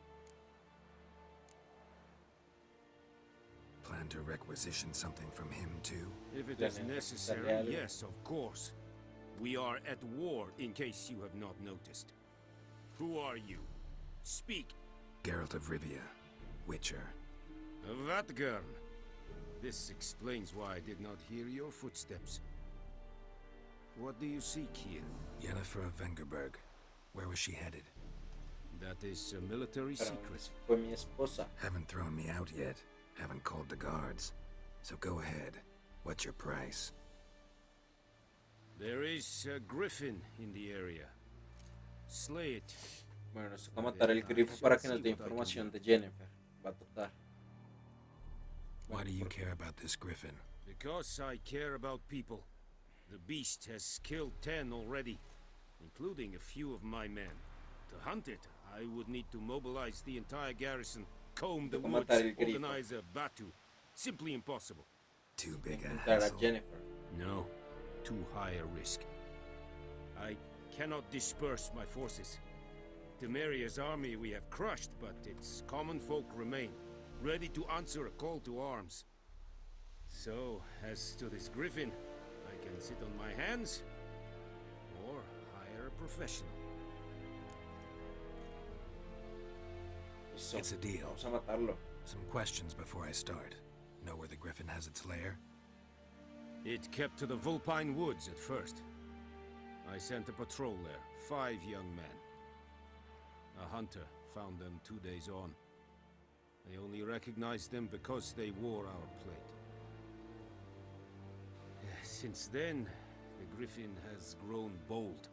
Plan to requisition something from him, too? If it is necessary, yes, of course. We are at war, in case you have not noticed. Who are you? Speak. Geralt of Rivia, Witcher. Vatgern. This explains why I did not hear your footsteps. What do you seek here? Yennefer of Vengerberg. Where was she headed? That is a military secret. Fue mi esposa. Haven't thrown me out yet. Haven't called the guards. So go ahead. What's your price? There is a griffin in the area. Slay it. Bueno, nos toca matar el grifo para que nos dé información de Yennefer. Va a tocar. Why do you care about this griffin? Because I care about people. The beast has killed 10 already, including a few of my men. To hunt it, I would need to mobilize the entire garrison, comb the woods, organize a batu. Simply impossible. Too big a hassle. No, too high a risk. I cannot disperse my forces. Temeria's army we have crushed, but its common folk remain, ready to answer a call to arms. So, as to this griffin, I can sit on my hands, or hire a professional. It's a deal. Vamos a matarlo. Some questions before I start. Know where the griffin has its lair? It kept to the Vulpine Woods at first. I sent a patrol there, 5 young men. A hunter found them 2 days on. I only recognized them because they wore our plate. Since then, the griffin has grown bold.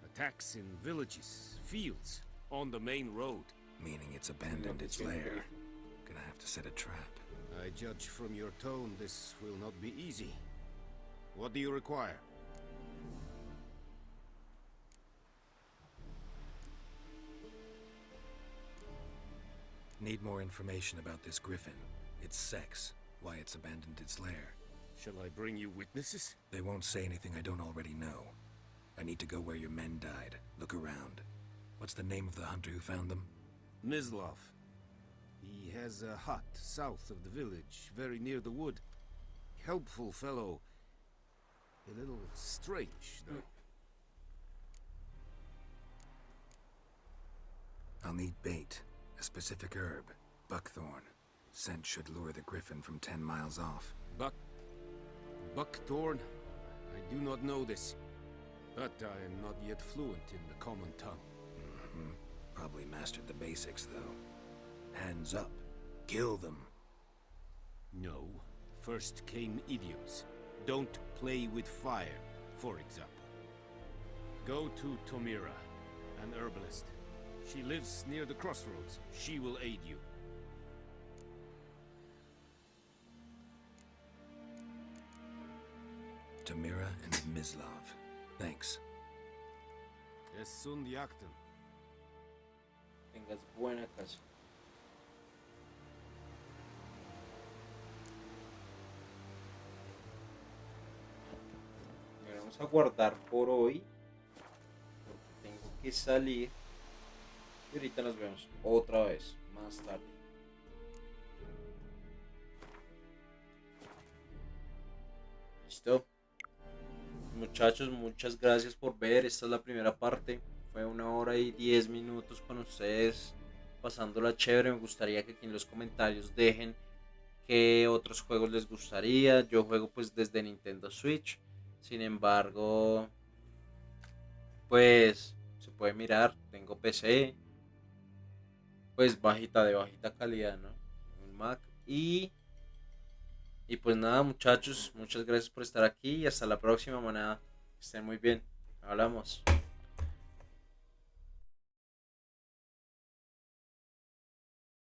Attacks in villages, fields, on the main road. Meaning it's abandoned its lair. Gonna have to set a trap. I judge from your tone this will not be easy. What do you require? Need more information about this griffin. Its sex, why it's abandoned its lair. Shall I bring you witnesses? They won't say anything I don't already know. I need to go where your men died. Look around. What's the name of the hunter who found them? Mislav. He has a hut south of the village, very near the wood. Helpful fellow. A little strange, though. I'll need bait. A specific herb. Buckthorn. Scent should lure the griffin from 10 miles off. Buckthorn? I do not know this. But I am not yet fluent in the common tongue. Probably mastered the basics, though. Hands up. Kill them. No. First came idioms. Don't play with fire, for example. Go to Tomira, an herbalist. She lives near the crossroads. She will aid you. Tomira and Mislav. Thanks. Es sun yakten. Tengas buena casa. Bueno, vamos a guardar por hoy. Porque tengo que salir. Y ahorita nos vemos otra vez, más tarde. ¿Listo? Muchachos, muchas gracias por ver. Esta es la primera parte. Fue 1 hora y 10 minutos con ustedes, pasándola chévere. Me gustaría que aquí en los comentarios dejen qué otros juegos les gustaría. Yo juego pues desde Nintendo Switch. Sin embargo, pues se puede mirar, tengo PC, pues de bajita calidad, ¿no? Un Mac. Y pues nada, muchachos, muchas gracias por estar aquí y hasta la próxima, manada. Que estén muy bien. Hablamos.